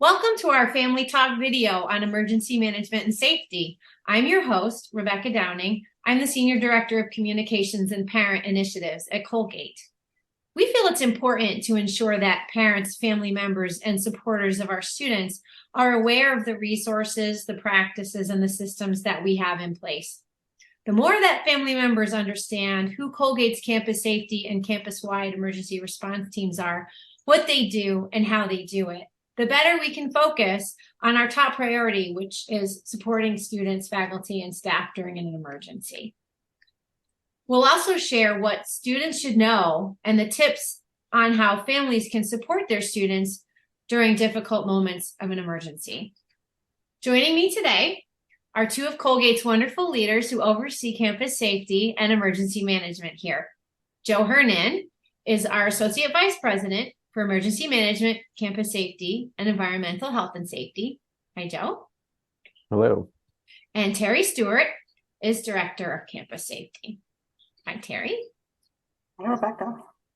Welcome to our Family Talk video on emergency management and safety. I'm your host, Rebecca Downing. I'm the Senior Director of Communications and Parent Initiatives at Colgate. We feel it's important to ensure that parents, family members, and supporters of our students are aware of the resources, the practices, and the systems that we have in place. The more that family members understand who Colgate's campus safety and campus-wide emergency response teams are, what they do, and how they do it, the better we can focus on our top priority, which is supporting students, faculty, and staff during an emergency. We'll also share what students should know and the tips on how families can support their students during difficult moments of an emergency. Joining me today are two of Colgate's wonderful leaders who oversee campus safety and emergency management here. Joe Hernon is our Associate Vice President for Emergency Management, Campus Safety, and Environmental Health and Safety. Hi, Joe. Hello. And Terri Stewart is Director of Campus Safety. Hi, Terri. Hi, Rebecca.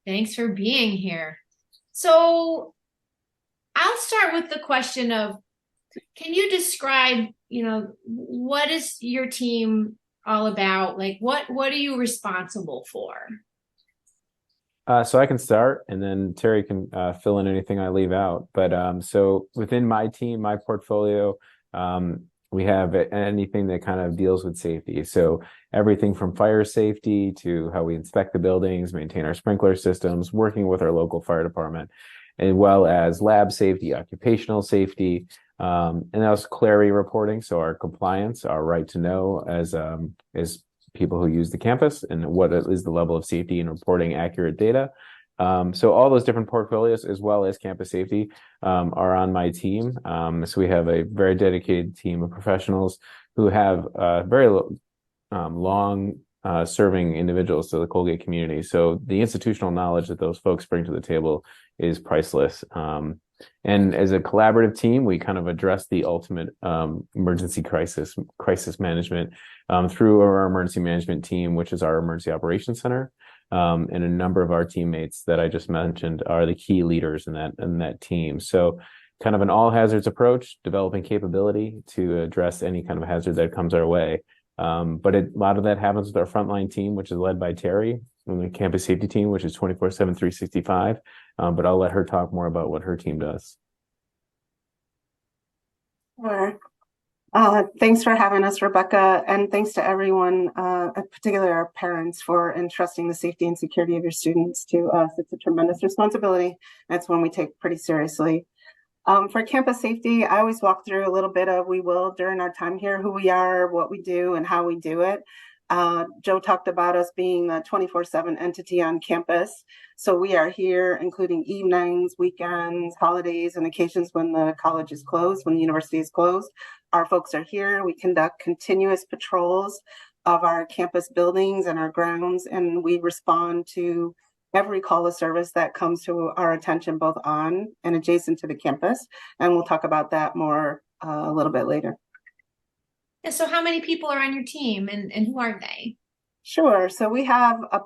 Thanks for being here. So I'll start with the question of, can you describe, what is your team all about? Like, what are you responsible for? So I can start, and then Terri can fill in anything I leave out. But so within my team, my portfolio, we have anything that kind of deals with safety. So everything from fire safety to how we inspect the buildings, maintain our sprinkler systems, working with our local fire department, as well as lab safety, occupational safety, and also clarity reporting. So our compliance, our right to know as people who use the campus, and what is the level of safety in reporting accurate data. So all those different portfolios, as well as campus safety, are on my team. So we have a very dedicated team of professionals who have very long serving individuals to the Colgate community. So the institutional knowledge that those folks bring to the table is priceless. And as a collaborative team, we kind of address the ultimate emergency crisis management through our emergency management team, which is our emergency operations center. And a number of our teammates that I just mentioned are the key leaders in that team. So kind of an all hazards approach, developing capability to address any kind of hazard that comes our way. But a lot of that happens with our frontline team, which is led by Terri, and the campus safety team, which is 24/7, 365. But I'll let her talk more about what her team does. Sure. Thanks for having us, Rebecca, and thanks to everyone, particularly our parents, for entrusting the safety and security of your students to us. It's a tremendous responsibility. That's one we take pretty seriously. For campus safety, I always walk through a little bit of, we will during our time here, who we are, what we do, and how we do it. Joe talked about us being the 24/7 entity on campus. So we are here, including evenings, weekends, holidays, and occasions when the college is closed, when the university is closed. Our folks are here. We conduct continuous patrols of our campus buildings and our grounds, and we respond to every call of service that comes to our attention, both on and adjacent to the campus. And we'll talk about that more a little bit later. Yeah, so how many people are on your team, and who are they? Sure. So we have a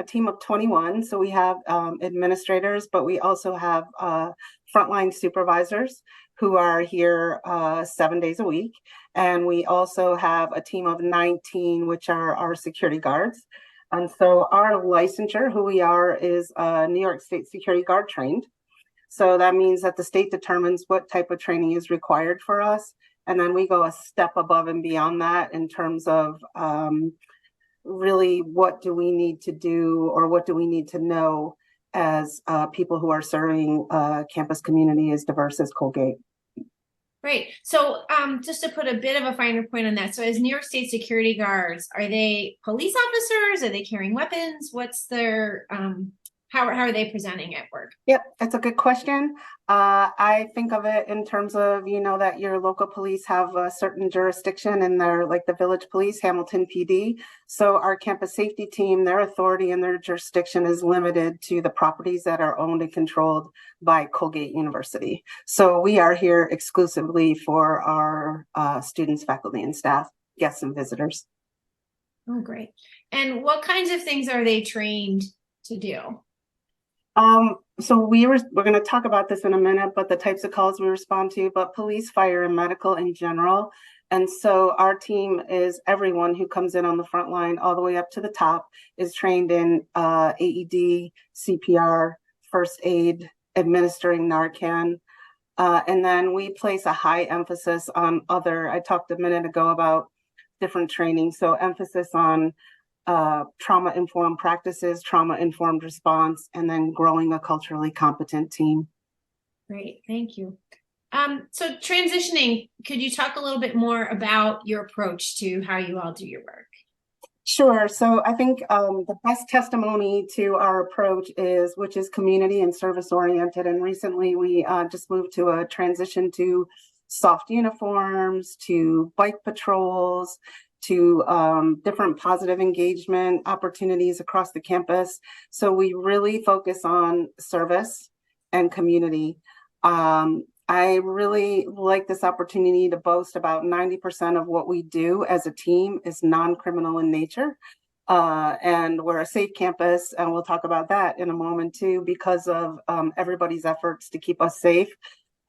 team of 21. So we have administrators, but we also have frontline supervisors who are here 7 days a week. And we also have a team of 19, which are our security guards. And so our licensure, who we are, is New York State security guard trained. So that means that the state determines what type of training is required for us. And then we go a step above and beyond that in terms of really what do we need to do, or what do we need to know as people who are serving a campus community as diverse as Colgate. Great. So just to put a bit of a finer point on that, so as New York State security guards, are they police officers? Are they carrying weapons? What's their, how are they presenting at work? Yep, that's a good question. I think of it in terms of, that your local police have a certain jurisdiction, and they're like the village police, Hamilton PD. So our campus safety team, their authority and their jurisdiction is limited to the properties that are owned and controlled by Colgate University. So we are here exclusively for our students, faculty, and staff, guests, and visitors. Oh, great. And what kinds of things are they trained to do? So we're going to talk about this in a minute, but the types of calls we respond to, but police, fire, and medical in general. And so our team is everyone who comes in on the front line all the way up to the top is trained in AED, CPR, first aid, administering Narcan. And then we place a high emphasis on I talked a minute ago about different training. So emphasis on trauma-informed practices, trauma-informed response, and then growing a culturally competent team. Great, thank you. So transitioning, could you talk a little bit more about your approach to how you all do your work? Sure. So I think the best testimony to our approach which is community and service oriented. And recently we just moved to a transition to soft uniforms, to bike patrols, to different positive engagement opportunities across the campus. So we really focus on service and community. I really like this opportunity to boast about 90% of what we do as a team is non-criminal in nature. And we're a safe campus, and we'll talk about that in a moment too, because of everybody's efforts to keep us safe.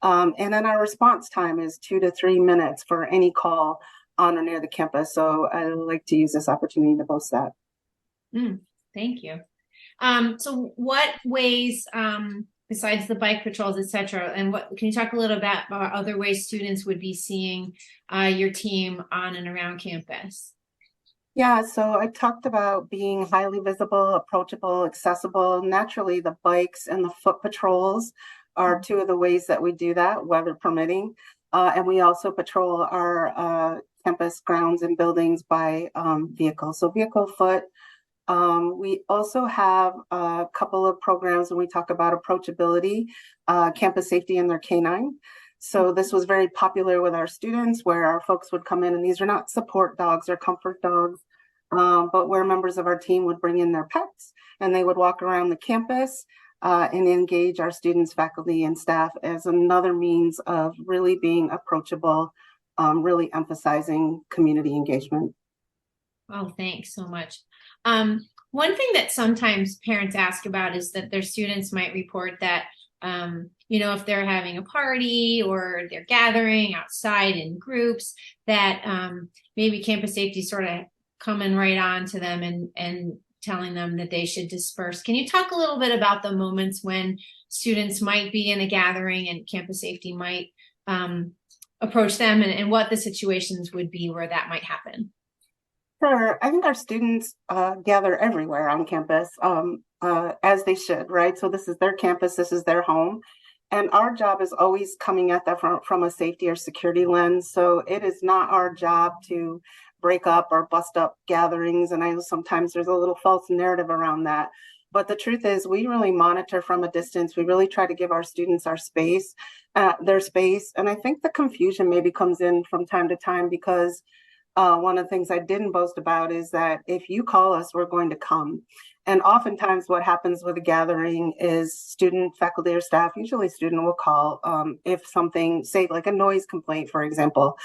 And then our response time is 2 to 3 minutes for any call on or near the campus. So I like to use this opportunity to boast that. Thank you. So what ways, besides the bike patrols, et cetera, and what can you talk a little about other ways students would be seeing your team on and around campus? Yeah, so I talked about being highly visible, approachable, accessible. Naturally, the bikes and the foot patrols are two of the ways that we do that, weather permitting. And we also patrol our campus grounds and buildings by vehicle. So vehicle, foot. We also have a couple of programs when we talk about approachability, campus safety and their canine. So this was very popular with our students where our folks would come in, and these are not support dogs or comfort dogs, but where members of our team would bring in their pets and they would walk around the campus and engage our students, faculty, and staff as another means of really being approachable, really emphasizing community engagement. Oh, thanks so much. One thing that sometimes parents ask about is that their students might report that, if they're having a party or they're gathering outside in groups, that maybe campus safety sort of coming right on to them and telling them that they should disperse. Can you talk a little bit about the moments when students might be in a gathering and campus safety might approach them and what the situations would be where that might happen? Sure. I think our students gather everywhere on campus, as they should, right? So this is their campus, this is their home. And our job is always coming at that from a safety or security lens. So it is not our job to break up or bust up gatherings. And I know sometimes there's a little false narrative around that. But the truth is we really monitor from a distance. We really try to give our students their space. And I think the confusion maybe comes in from time to time because one of the things I didn't boast about is that if you call us, we're going to come. And oftentimes what happens with a gathering is student, faculty, or staff, usually student will call if something, say like a noise complaint, for example,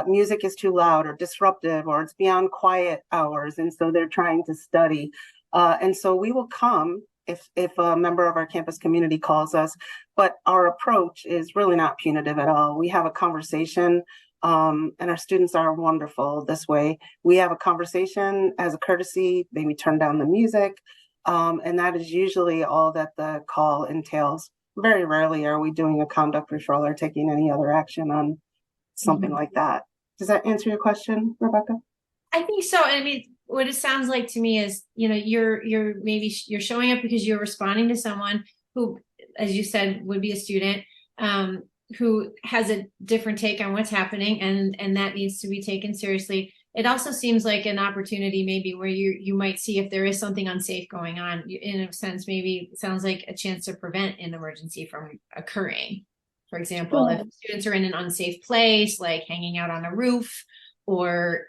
music is too loud or disruptive, or it's beyond quiet hours. And so they're trying to study. And so we will come if a member of our campus community calls us, but our approach is really not punitive at all. We have a conversation. And our students are wonderful this way. We have a conversation as a courtesy, maybe turn down the music, and that is usually all that the call entails. Very rarely are we doing a conduct referral or taking any other action on something like that. Does that answer your question, Rebecca? I think so. I mean, what it sounds like to me is, you're showing up because you're responding to someone who, as you said, would be a student, who has a different take on what's happening, and that needs to be taken seriously. It also seems like an opportunity maybe where you might see if there is something unsafe going on. In a sense, maybe it sounds like a chance to prevent an emergency from occurring. For example, if students are in an unsafe place, like hanging out on a roof or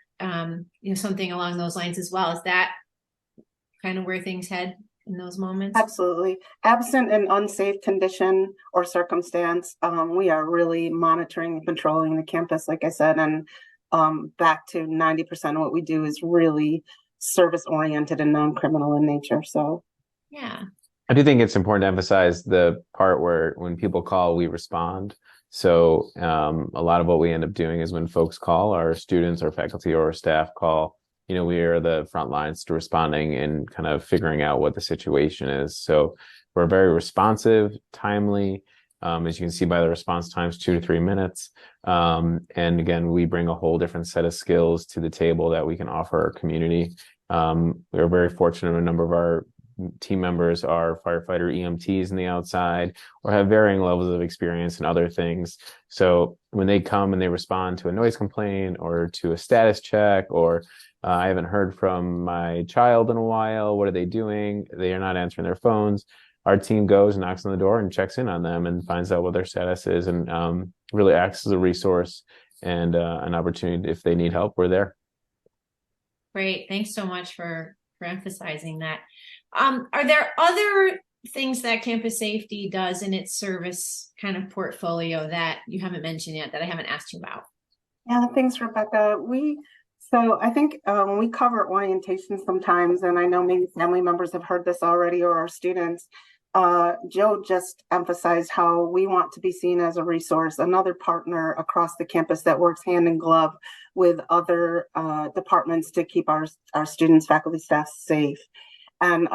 something along those lines as well. Is that kind of where things head in those moments? Absolutely. Absent an unsafe condition or circumstance, we are really monitoring and controlling the campus, like I said, and back to 90% of what we do is really service oriented and non-criminal in nature. So yeah. I do think it's important to emphasize the part where when people call, we respond. So a lot of what we end up doing is when folks call, our students, our faculty, or our staff call, we are the front lines to responding and kind of figuring out what the situation is. So we're very responsive, timely. As you can see by the response times, 2 to 3 minutes. And again, we bring a whole different set of skills to the table that we can offer our community. We're very fortunate. A number of our team members are firefighter EMTs in the outside or have varying levels of experience in other things. So when they come and they respond to a noise complaint or to a status check, or I haven't heard from my child in a while, what are they doing? They are not answering their phones. Our team goes, knocks on the door, and checks in on them and finds out what their status is, and really acts as a resource and an opportunity. If they need help, we're there. Great. Thanks so much for emphasizing that. Are there other things that Campus Safety does in its service kind of portfolio that you haven't mentioned yet that I haven't asked you about? Yeah, thanks, Rebecca. So I think when we cover orientation sometimes, and I know maybe family members have heard this already or our students, Joe just emphasized how we want to be seen as a resource, another partner across the campus that works hand in glove with other departments to keep our students, faculty, staff safe. And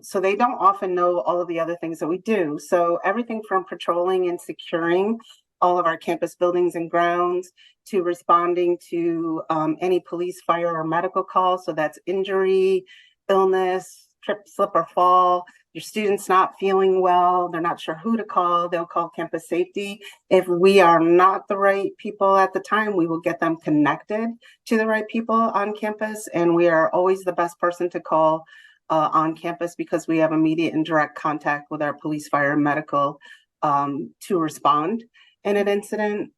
so they don't often know all of the other things that we do. So everything from patrolling and securing all of our campus buildings and grounds to responding to any police, fire, or medical calls. So that's injury, illness, trip, slip, or fall. Your student's not feeling well, they're not sure who to call, they'll call Campus Safety. If we are not the right people at the time, we will get them connected to the right people on campus. And we are always the best person to call on campus because we have immediate and direct contact with our police, fire, and medical to respond in an incident.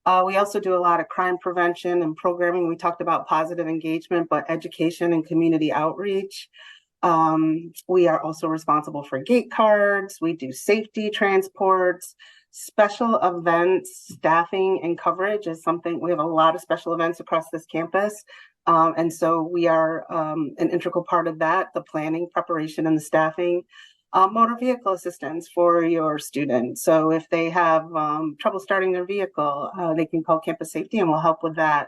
We also do a lot of crime prevention and programming. We talked about positive engagement, but education and community outreach. We are also responsible for gate cards. We do safety transports, special events, staffing, and coverage is something. We have a lot of special events across this campus. And so we are an integral part of that, the planning, preparation, and the staffing. Motor vehicle assistance for your students. So if they have trouble starting their vehicle, they can call Campus Safety and we'll help with that.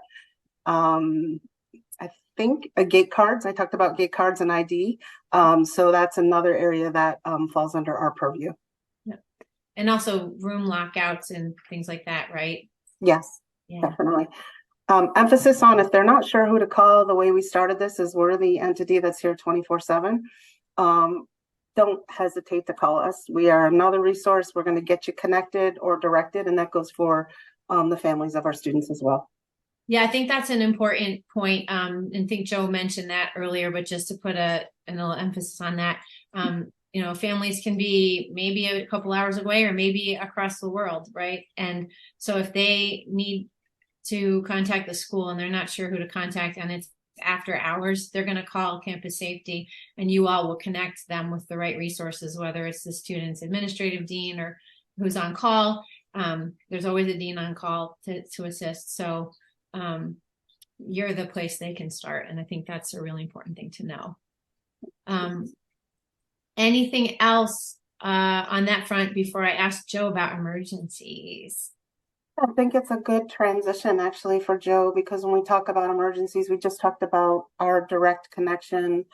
I think gate cards, I talked about gate cards and ID. So that's another area that falls under our purview. Yeah. And also room lockouts and things like that, right? Yes, definitely. Emphasis on if they're not sure who to call, the way we started this is we're the entity that's here 24/7. Don't hesitate to call us. We are another resource. We're going to get you connected or directed, and that goes for the families of our students as well. Yeah, I think that's an important point. And I think Joe mentioned that earlier, but just to put a little emphasis on that, families can be maybe a couple hours away or maybe across the world, right? And so if they need to contact the school and they're not sure who to contact and it's after hours, they're going to call Campus Safety and you all will connect them with the right resources, whether it's the student's administrative dean or who's on call. There's always a dean on call to assist. So you're the place they can start. And I think that's a really important thing to know. Anything else on that front before I ask Joe about emergencies? I think it's a good transition actually for Joe, because when we talk about emergencies, we just talked about our direct connection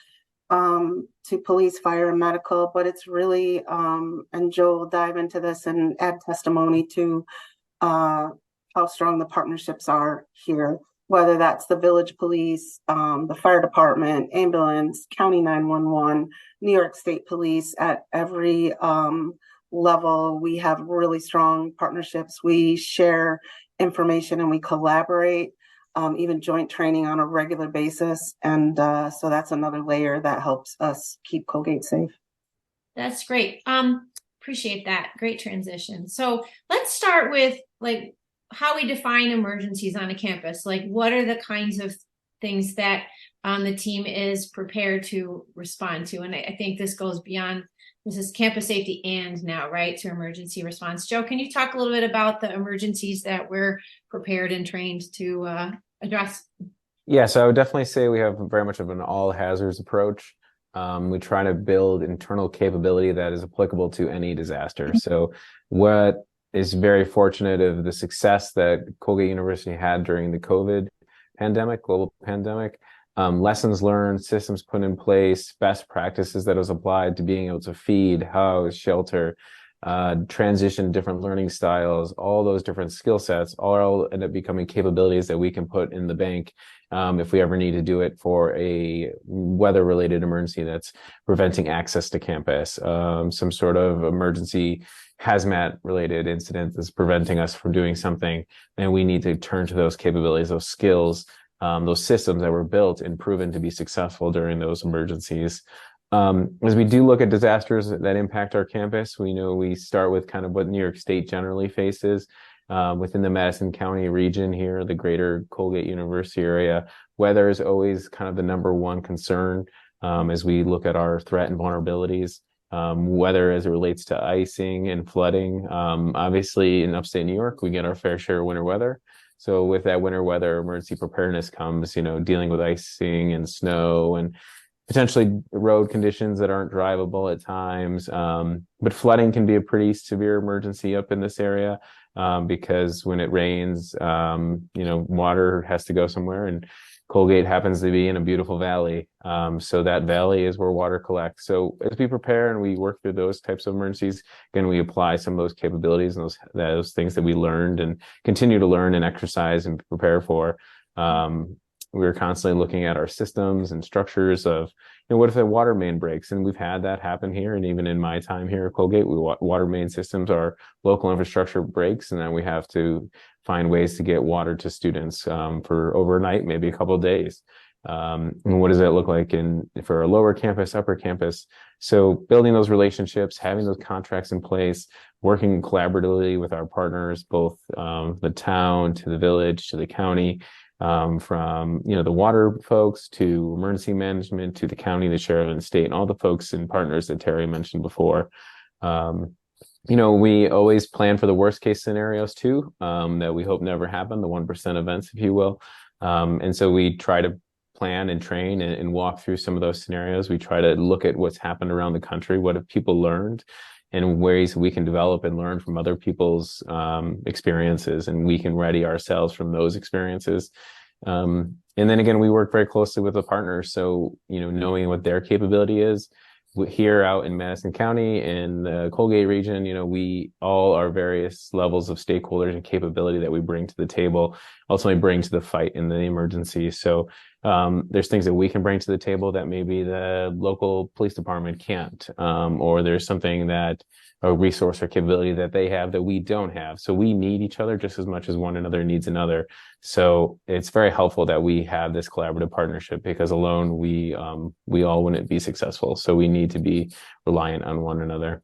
to police, fire, and medical, but it's really, and Joe will dive into this and add testimony to how strong the partnerships are here, whether that's the village police, the fire department, ambulance, county 911, New York State Police. At every level, we have really strong partnerships. We share information and we collaborate, even joint training on a regular basis. And so that's another layer that helps us keep Colgate safe. That's great. Appreciate that. Great transition. So let's start with how we define emergencies on a campus. What are the kinds of things that the team is prepared to respond to? And I think this goes beyond. This is campus safety and now, right, to emergency response. Joe, can you talk a little bit about the emergencies that we're prepared and trained to address? Yeah, so I would definitely say we have very much of an all hazards approach. We try to build internal capability that is applicable to any disaster. So what is very fortunate of the success that Colgate University had during the COVID pandemic, global pandemic, lessons learned, systems put in place, best practices that was applied to being able to feed, house, shelter, transition different learning styles, all those different skill sets all end up becoming capabilities that we can put in the bank if we ever need to do it for a weather-related emergency that's preventing access to campus, some sort of emergency hazmat-related incident that's preventing us from doing something, and we need to turn to those capabilities, those skills, those systems that were built and proven to be successful during those emergencies. As we do look at disasters that impact our campus, we know we start with kind of what New York State generally faces. Within the Madison County region here, the greater Colgate University area, weather is always kind of the number one concern as we look at our threat and vulnerabilities. Weather as it relates to icing and flooding. Obviously, in upstate New York, we get our fair share of winter weather. So with that winter weather, emergency preparedness comes, dealing with icing and snow and potentially road conditions that aren't drivable at times. But flooding can be a pretty severe emergency up in this area because when it rains, water has to go somewhere, and Colgate happens to be in a beautiful valley. So that valley is where water collects. So as we prepare and we work through those types of emergencies, again, we apply some of those capabilities and those things that we learned and continue to learn and exercise and prepare for. We're constantly looking at our systems and structures of, what if a water main breaks? And we've had that happen here. And even in my time here at Colgate, water main systems, our local infrastructure breaks, and then we have to find ways to get water to students for overnight, maybe a couple of days. And what does that look like for a lower campus, upper campus? So building those relationships, having those contracts in place, working collaboratively with our partners, both the town to the village to the county, from the water folks to emergency management to the county, the sheriff, and the state, and all the folks and partners that Terri mentioned before. We always plan for the worst case scenarios too, that we hope never happen, the 1% events, if you will. And so we try to plan and train and walk through some of those scenarios. We try to look at what's happened around the country, what have people learned, and ways we can develop and learn from other people's experiences, and we can ready ourselves from those experiences. And then again, we work very closely with the partners. So, knowing what their capability is here out in Madison County in the Colgate region, we all are various levels of stakeholders and capability that we bring to the table, ultimately bring to the fight in the emergency. So there's things that we can bring to the table that maybe the local police department can't, or there's something that a resource or capability that they have that we don't have. So we need each other just as much as one another needs another. So it's very helpful that we have this collaborative partnership, because alone we all wouldn't be successful. So we need to be reliant on one another.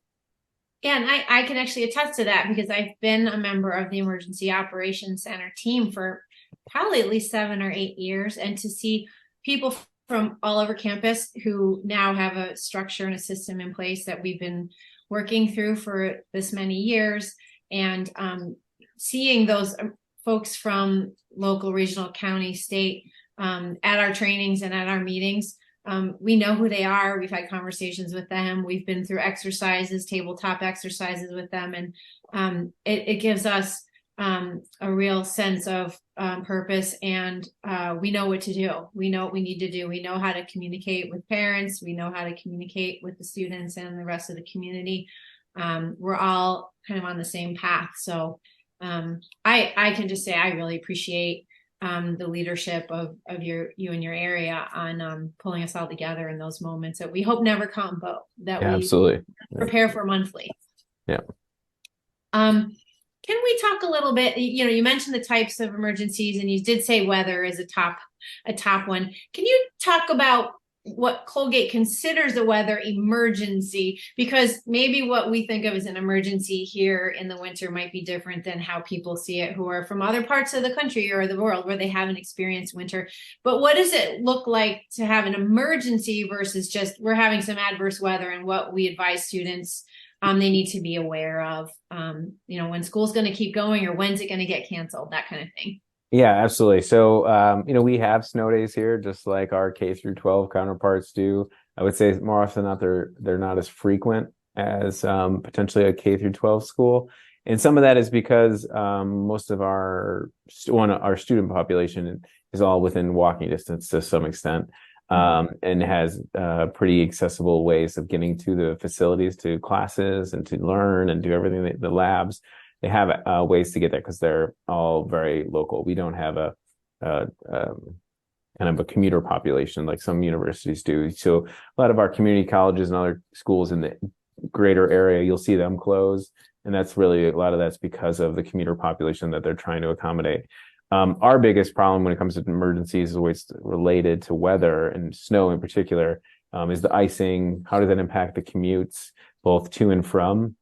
Yeah, and I can actually attest to that, because I've been a member of the Emergency Operations Center team for probably at least 7 or 8 years, and to see people from all over campus who now have a structure and a system in place that we've been working through for this many years, and seeing those folks from local, regional, county, state at our trainings and at our meetings. We know who they are. We've had conversations with them. We've been through exercises, tabletop exercises with them. And it gives us a real sense of purpose, and we know what to do. We know what we need to do. We know how to communicate with parents. We know how to communicate with the students and the rest of the community. We're all kind of on the same path. So I can just say I really appreciate the leadership of you and your area on pulling us all together in those moments that we hope never come, but that we absolutely prepare for monthly. Yeah. Can we talk a little bit, you mentioned the types of emergencies, and you did say weather is a top one. Can you talk about what Colgate considers a weather emergency? Because maybe what we think of as an emergency here in the winter might be different than how people see it who are from other parts of the country or the world where they haven't experienced winter. But what does it look like to have an emergency versus just we're having some adverse weather, and what we advise students they need to be aware of, when school's going to keep going, or when's it going to get canceled, that kind of thing. Yeah, absolutely. So, we have snow days here, just like our K through 12 counterparts do. I would say more often than not, they're not as frequent as potentially a K through 12 school. And some of that is because most of our student population is all within walking distance to some extent, and has pretty accessible ways of getting to the facilities, to classes, and to learn and do everything. The labs, they have ways to get there because they're all very local. We don't have a kind of a commuter population like some universities do. So a lot of our community colleges and other schools in the greater area, you'll see them close. And that's really, a lot of that's because of the commuter population that they're trying to accommodate. Our biggest problem when it comes to emergencies is always related to weather, and snow in particular, is the icing. How does that impact the commutes, both to and from?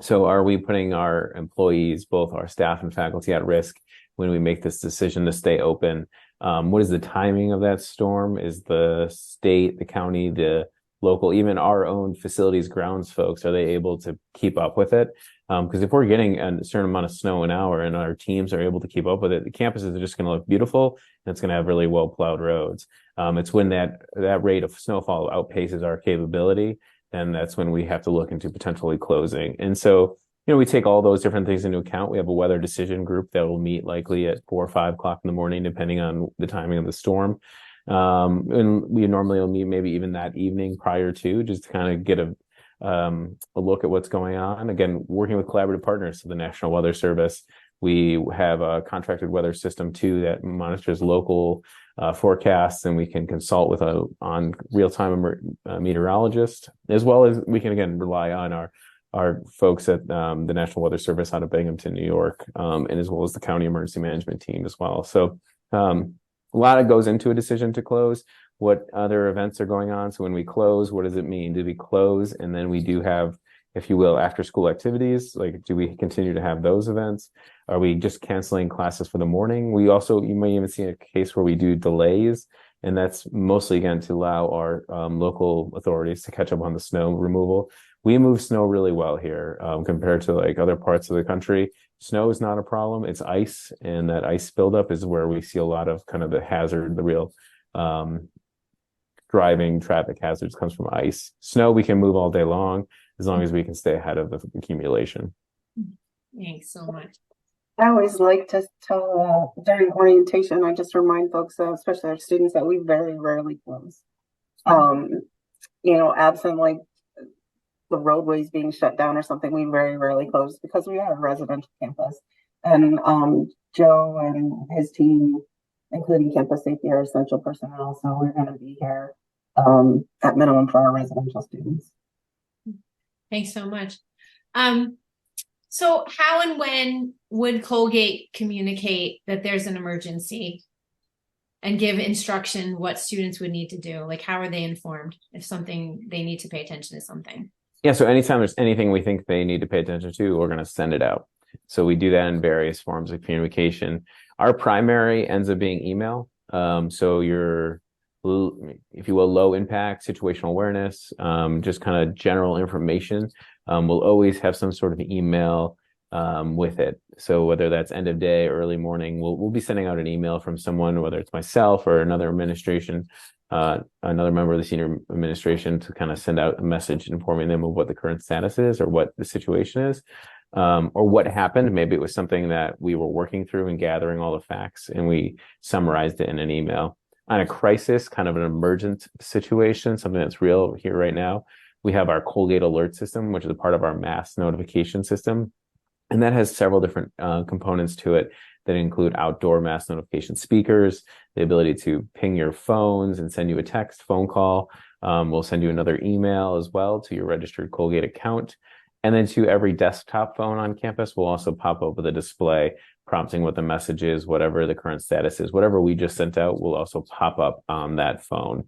So are we putting our employees, both our staff and faculty, at risk when we make this decision to stay open? What is the timing of that storm? Is the state, the county, the local, even our own facilities grounds folks, are they able to keep up with it? Because if we're getting a certain amount of snow an hour and our teams are able to keep up with it, the campuses are just going to look beautiful, and it's going to have really well plowed roads. It's when that rate of snowfall outpaces our capability, and that's when we have to look into potentially closing. And so, we take all those different things into account. We have a weather decision group that will meet likely at 4 or 5 o'clock in the morning, depending on the timing of the storm. And we normally will meet maybe even that evening prior to, just to kind of get a look at what's going on. Again, working with collaborative partners, so the National Weather Service. We have a contracted weather system too that monitors local forecasts, and we can consult with on real-time meteorologist, as well as we can again rely on our folks at the National Weather Service out of Binghamton, New York, and as well as the county emergency management team as well. So a lot of goes into a decision to close. What other events are going on? So when we close, what does it mean? Do we close and then we do have, if you will, after school activities? Like, do we continue to have those events? Are we just canceling classes for the morning? You may even see a case where we do delays, and that's mostly again to allow our local authorities to catch up on the snow removal. We move snow really well here compared to like other parts of the country. Snow is not a problem. It's ice, and that ice buildup is where we see a lot of kind of the hazard, the real driving traffic hazards comes from ice. Snow we can move all day long as we can stay ahead of the accumulation. Thanks so much. I always like to tell during orientation, I just remind folks, especially our students, that we very rarely close. Absent like the roadways being shut down or something, we very rarely close because we are a residential campus. And Joe and his team, including campus safety, are essential personnel. So we're going to be here at minimum for our residential students. Thanks so much. So how and when would Colgate communicate that there's an emergency and give instruction what students would need to do? Like, how are they informed if something they need to pay attention to something? Yeah, so anytime there's anything we think they need to pay attention to, we're going to send it out. So we do that in various forms of communication. Our primary ends up being email. So your, if you will, low impact situational awareness, just kind of general information, we'll always have some sort of email with it. So whether that's end of day, early morning, we'll be sending out an email from someone, whether it's myself or another administration, another member of the senior administration, to kind of send out a message informing them of what the current status is or what the situation is, or what happened. Maybe it was something that we were working through and gathering all the facts, and we summarized it in an email. On a crisis, kind of an emergent situation, something that's real here right now, we have our Colgate alert system, which is a part of our mass notification system. And that has several different components to it that include outdoor mass notification speakers, the ability to ping your phones and send you a text, phone call. We'll send you another email as well to your registered Colgate account. And then to every desktop phone on campus, we'll also pop up with a display prompting what the message is, whatever the current status is. Whatever we just sent out will also pop up on that phone.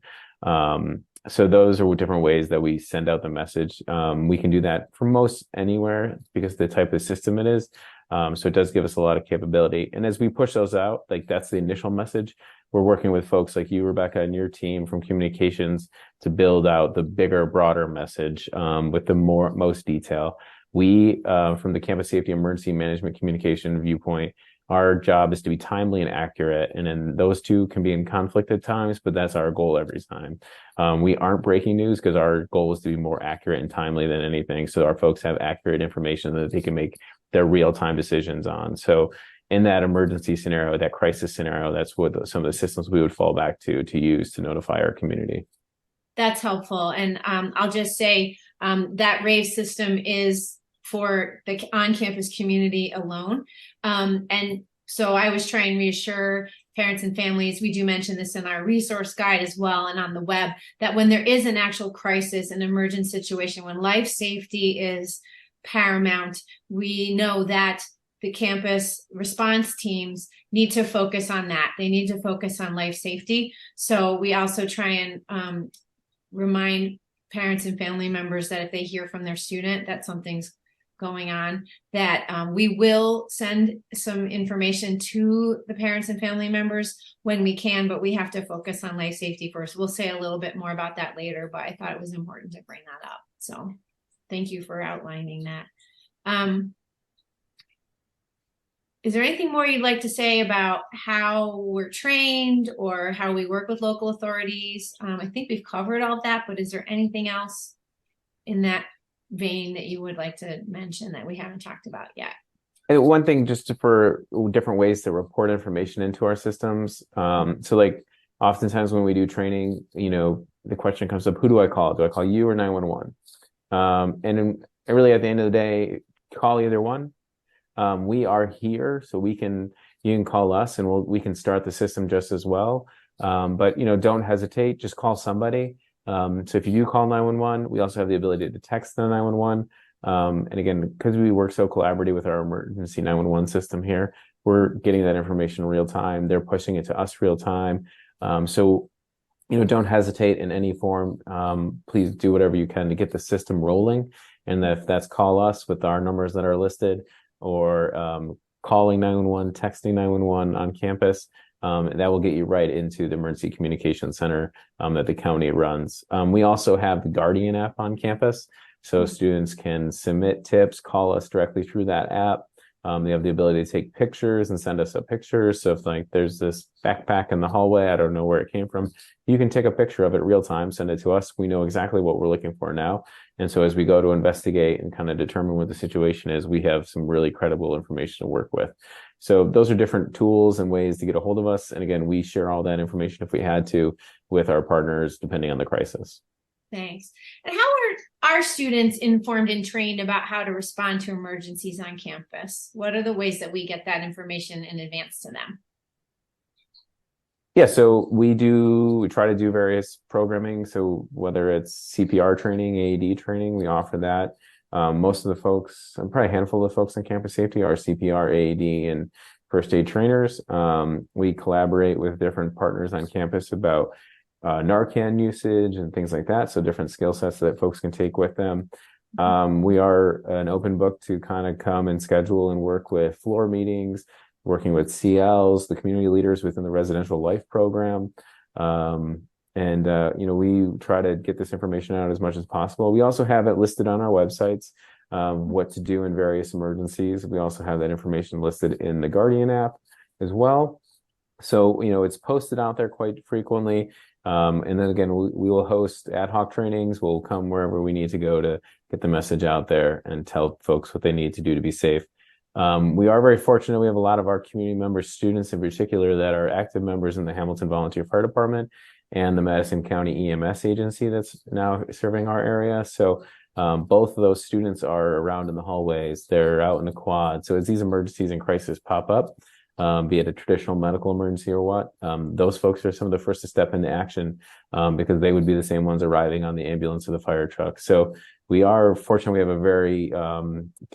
So those are different ways that we send out the message. We can do that for most anywhere because of the type of system it is. So it does give us a lot of capability. And as we push those out, like that's the initial message. We're working with folks like you, Rebecca, and your team from communications to build out the bigger, broader message with the most detail. We, from the campus safety emergency management communication viewpoint, Our job is to be timely and accurate, and then those two can be in conflict at times, but that's our goal every time. We aren't breaking news because our goal is to be more accurate and timely than anything, so our folks have accurate information that they can make their real-time decisions on. So in that emergency scenario, that crisis scenario, that's what some of the systems we would fall back to use to notify our community. That's helpful. And I'll just say that RAVE system is for the on-campus community alone. And so I was trying to reassure parents and families, we do mention this in our resource guide as well and on the web, that when there is an actual crisis, an emergent situation, when life safety is paramount, we know that the campus response teams need to focus on that. They need to focus on life safety. So we also try and remind parents and family members that if they hear from their student that something's going on, that we will send some information to the parents and family members when we can, but we have to focus on life safety first. We'll say a little bit more about that later, but I thought it was important to bring that up. So thank you for outlining that. Is there anything more you'd like to say about how we're trained or how we work with local authorities? I think we've covered all of that, but is there anything else in that vein that you would like to mention that we haven't talked about yet? One thing, just for different ways to report information into our systems. So like oftentimes when we do training, the question comes up, who do I call? Do I call you or 911? And really at the end of the day, call either one. We are here, so you can call us and we can start the system just as well. But don't hesitate, just call somebody. So if you do call 911, we also have the ability to text the 911. And again, because we work so collaboratively with our emergency 911 system here, we're getting that information real time. They're pushing it to us real time. So don't hesitate in any form. Please do whatever you can to get the system rolling. And if that's call us with our numbers that are listed, or calling 911, texting 911 on campus, that will get you right into the emergency communication center that the county runs. We also have the Guardian app on campus, so students can submit tips, call us directly through that app. They have the ability to take pictures and send us a picture. So if like there's this backpack in the hallway, I don't know where it came from, you can take a picture of it real time, send it to us. We know exactly what we're looking for now. And so as we go to investigate and kind of determine what the situation is, we have some really credible information to work with. So those are different tools and ways to get a hold of us. And again, we share all that information if we had to with our partners, depending on the crisis. Thanks. And how are our students informed and trained about how to respond to emergencies on campus? What are the ways that we get that information in advance to them? Yeah, so we try to do various programming. So whether it's CPR training, AED training, we offer that. Most of the folks, probably a handful of folks on campus safety are CPR, AED, and first aid trainers. We collaborate with different partners on campus about Narcan usage and things like that. So different skill sets that folks can take with them. We are an open book to kind of come and schedule and work with floor meetings, working with CLs, the community leaders within the residential life program. We try to get this information out as much as possible. We also have it listed on our websites, what to do in various emergencies. We also have that information listed in the Guardian app as well. So, it's posted out there quite frequently. And then again, we will host ad hoc trainings. We'll come wherever we need to go to get the message out there and tell folks what they need to do to be safe. We are very fortunate. We have a lot of our community members, students in particular, that are active members in the Hamilton Volunteer Fire Department and the Madison County EMS agency that's now serving our area. So both of those students are around in the hallways. They're out in the quad. So as these emergencies and crises pop up, be it a traditional medical emergency or what, those folks are some of the first to step into action because they would be the same ones arriving on the ambulance or the fire truck. So we are fortunate. We have a very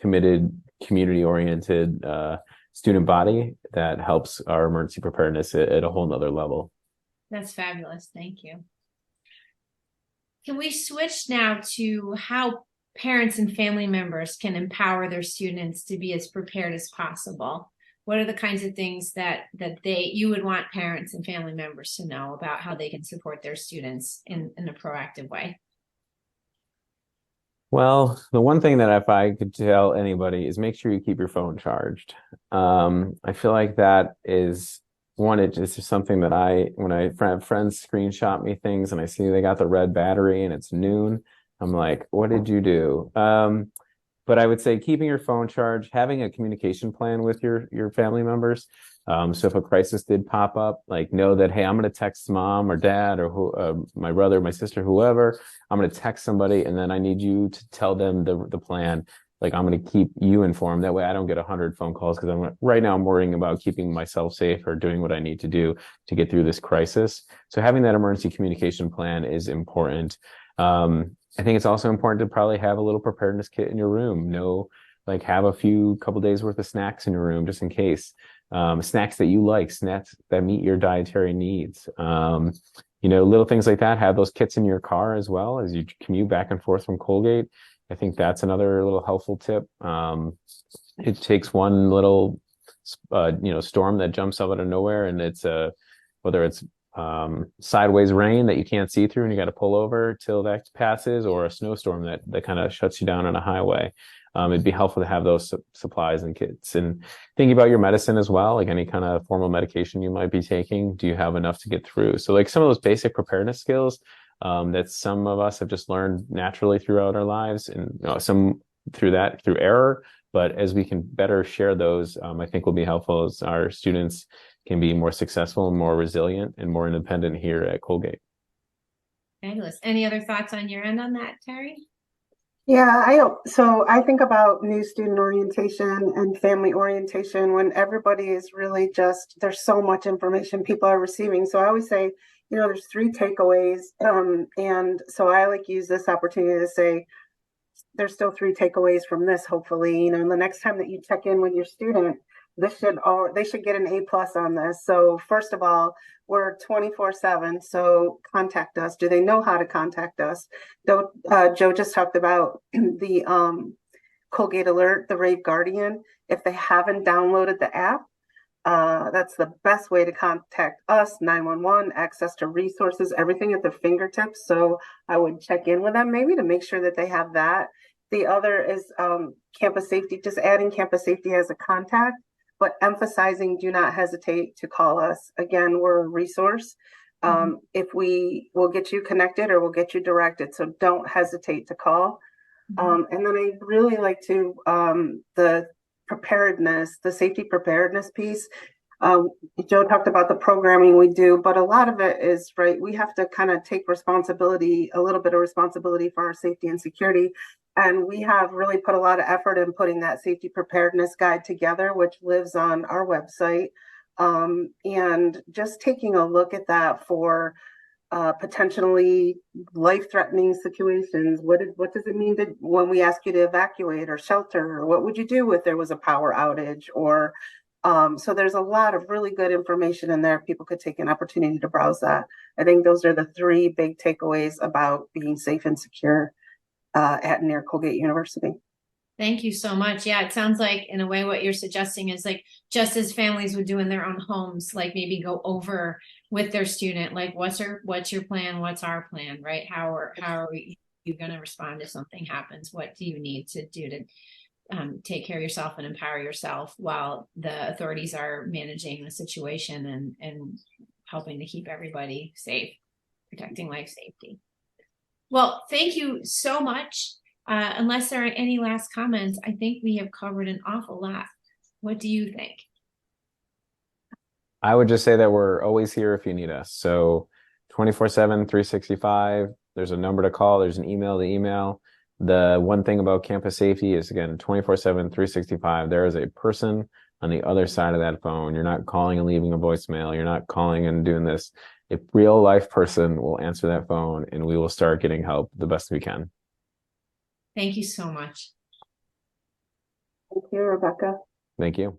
committed, community-oriented student body that helps our emergency preparedness at a whole nother level. That's fabulous. Thank you. Can we switch now to how parents and family members can empower their students to be as prepared as possible? What are the kinds of things that you would want parents and family members to know about how they can support their students in a proactive way? Well, the one thing that if I could tell anybody is make sure you keep your phone charged. I feel like that is one, it's just something that when I have friends screenshot me things and I see they got the red battery and it's noon, I'm like, what did you do? But I would say keeping your phone charged, having a communication plan with your family members. So if a crisis did pop up, like know that, hey, I'm going to text mom or dad or my brother, my sister, whoever. I'm going to text somebody, and then I need you to tell them the plan. Like I'm going to keep you informed. That way, I don't get 100 phone calls because right now I'm worrying about keeping myself safe or doing what I need to do to get through this crisis. So having that emergency communication plan is important. I think it's also important to probably have a little preparedness kit in your room. Like have a couple days worth of snacks in your room just in case. Snacks that you like, snacks that meet your dietary needs. Little things like that. Have those kits in your car as well as you commute back and forth from Colgate. I think that's another little helpful tip. It takes one little, storm that jumps up out of nowhere, and it's whether it's sideways rain that you can't see through and you got to pull over till that passes, or a snowstorm that kind of shuts you down on a highway. It'd be helpful to have those supplies and kits. And thinking about your medicine as well, like any kind of formal medication you might be taking, do you have enough to get through? So like some of those basic preparedness skills that some of us have just learned naturally throughout our lives, and some through error. But as we can better share those, I think will be helpful as our students can be more successful and more resilient and more independent here at Colgate. Fabulous. Any other thoughts on your end on that, Terri? Yeah, I think about new student orientation and family orientation when everybody is really there's so much information people are receiving. So I always say, there's 3 takeaways. And so I use this opportunity to say, there's still 3 takeaways from this, hopefully. And the next time that you check in with your student, they should get an A+ on this. So first of all, we're 24/7. So contact us. Do they know how to contact us? Joe just talked about the Colgate Alert, the Rave Guardian. If they haven't downloaded the app, that's the best way to contact us. 911, access to resources, everything at their fingertips. So I would check in with them maybe to make sure that they have that. The other is campus safety, just adding campus safety as a contact, but emphasizing do not hesitate to call us. Again, we're a resource. If we will get you connected or we'll get you directed. So don't hesitate to call. And then I really like to the safety preparedness piece. Joe talked about the programming we do, but a lot of it is, right, we have to kind of take a little bit of responsibility for our safety and security. And we have really put a lot of effort in putting that safety preparedness guide together, which lives on our website. And just taking a look at that for potentially life-threatening situations. What does it mean when we ask you to evacuate or shelter? Or what would you do if there was a power outage? Or so there's a lot of really good information in there. People could take an opportunity to browse that. I think those are the 3 big takeaways about being safe and secure near Colgate University. Thank you so much. Yeah, it sounds like in a way what you're suggesting is like just as families would do in their own homes, like maybe go over with their student, like what's your plan? What's our plan, right? How are you going to respond if something happens? What do you need to do to take care of yourself and empower yourself while the authorities are managing the situation and helping to keep everybody safe, protecting life safety. Well, thank you so much. Unless there are any last comments, I think we have covered an awful lot. What do you think? I would just say that we're always here if you need us. So 24/7, 365, there's a number to call, there's an email to email. The one thing about campus safety is, again, 24/7, 365, there is a person on the other side of that phone. You're not calling and leaving a voicemail. You're not calling and doing this. A real life person will answer that phone, and we will start getting help the best we can. Thank you so much. Thank you, Rebecca. Thank you.